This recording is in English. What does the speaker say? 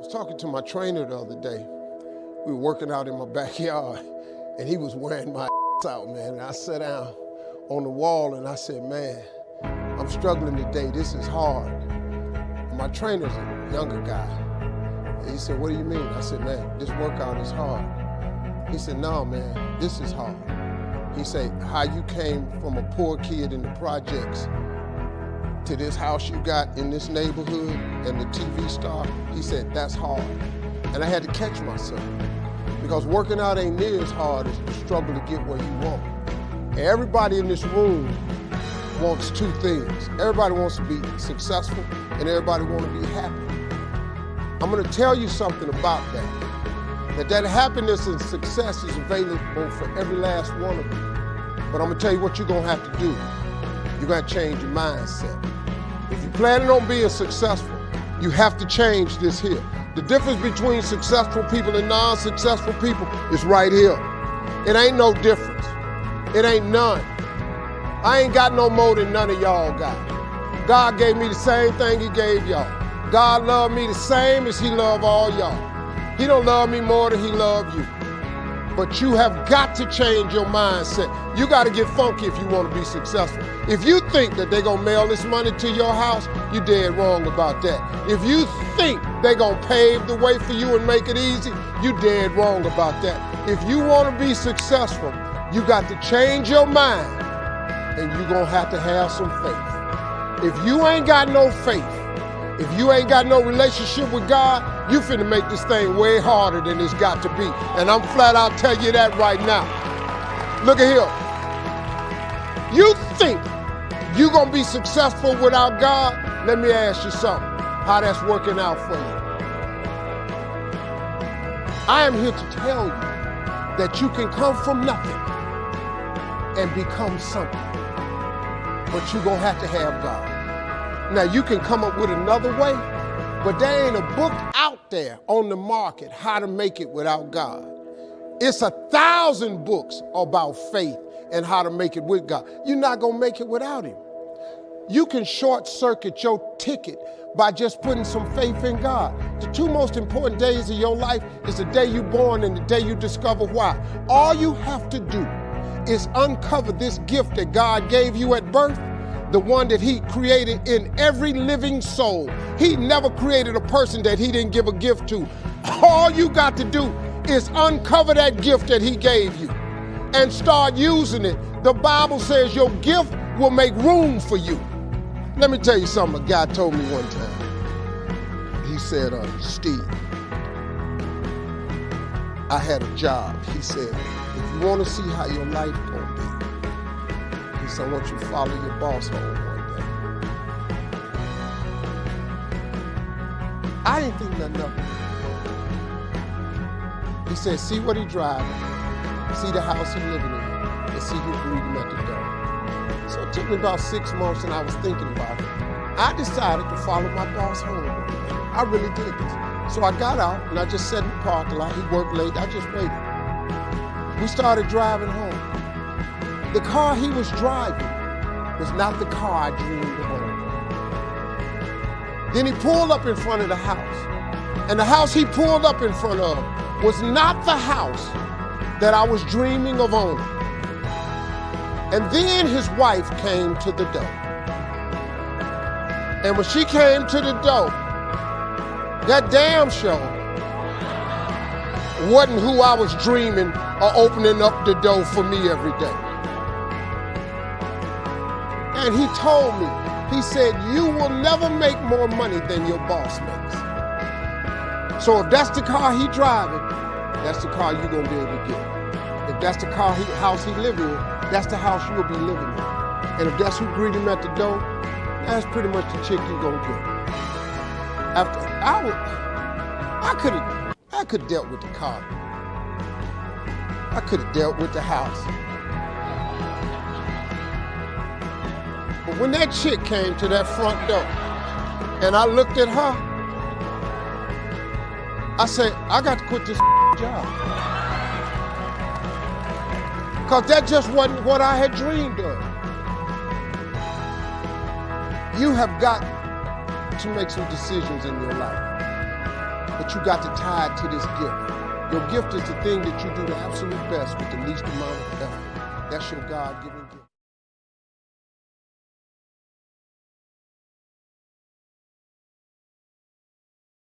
was talking to my trainer the other day. We were working out in my backyard, and he was wearing my out, man. And I sat down on the wall and I said, man, I'm struggling today. This is hard. And my trainer's a younger guy. And he said, what do you mean? I said, man, this workout is hard. He said, no, man, this is hard. He said, how you came from a poor kid in the projects to this house you got in this neighborhood and the TV star, he said, that's hard. And I had to catch myself, because working out ain't near as hard as the struggle to get where you want. And everybody in this room wants two things. Everybody wants to be successful, and everybody wants to be happy. I'm gonna tell you something about that happiness and success is available for every last one of you. But I'm gonna tell you what you're gonna have to do. You're gonna change your mindset. If you're planning on being successful, you have to change this here. The difference between successful people and non-successful people is right here. It ain't no difference. It ain't none. I ain't got no more than none of y'all got. God gave me the same thing he gave y'all. God loved me the same as he loved all y'all. He don't love me more than he loved you. But you have got to change your mindset. You got to get funky if you want to be successful. If you think that they're going to mail this money to your house, you're dead wrong about that. If you think they're going to pave the way for you and make it easy, you're dead wrong about that. If you want to be successful, you got to change your mind, and you're going to have some faith. If you ain't got no faith, if you ain't got no relationship with God, you finna make this thing way harder than it's got to be. And I'm flat out tell you that right now. Look at here. You think you gonna be successful without God? Let me ask you something, how that's working out for you. I am here to tell you that you can come from nothing and become something, but you're gonna have to have God. Now, you can come up with another way, but there ain't a book out there on the market how to make it without God. It's 1,000 books about faith and how to make it with God. You're not gonna make it without him. You can short circuit your ticket by just putting some faith in God. The two most important days of your life is the day you're born and the day you discover why. All you have to do is uncover this gift that God gave you at birth, the one that he created in every living soul. He never created a person that he didn't give a gift to. All you got to do is uncover that gift that he gave you and start using it. The Bible says your gift will make room for you. Let me tell you something a guy told me one time. He said, Steve, I had a job. He said, if you want to see how your life gonna be, he said, I want you to follow your boss home one day. I didn't think nothing of it. He said, see what he driving, see the house he living in, and see who greeted him at the door. So it took me about 6 months, and I was thinking about it. I decided to follow my boss home one day. I really did this. So I got out, and I just sat in the parking lot. He worked late. I just waited. We started driving home. The car he was driving was not the car I dreamed of owning. Then he pulled up in front of the house. And the house he pulled up in front of was not the house that I was dreaming of owning. And then his wife came to the door. And when she came to the door, that damn show wasn't who I was dreaming of opening up the door for me every day. And he told me, he said, you will never make more money than your boss makes. So if that's the car he driving, that's the car you're gonna be able to get. If that's the house he live in, that's the house you will be living in. And if that's who greeted him at the door, that's pretty much the chick you're gonna get. After I could have dealt with the car. I could have dealt with the house. But when that chick came to that front door and I looked at her, I said, I got to quit this job. Because that just wasn't what I had dreamed of. You have got to make some decisions in your life. but you got to tie it to this gift. Your gift is the thing that you do the absolute best with the least amount of effort. That's your God-given gift.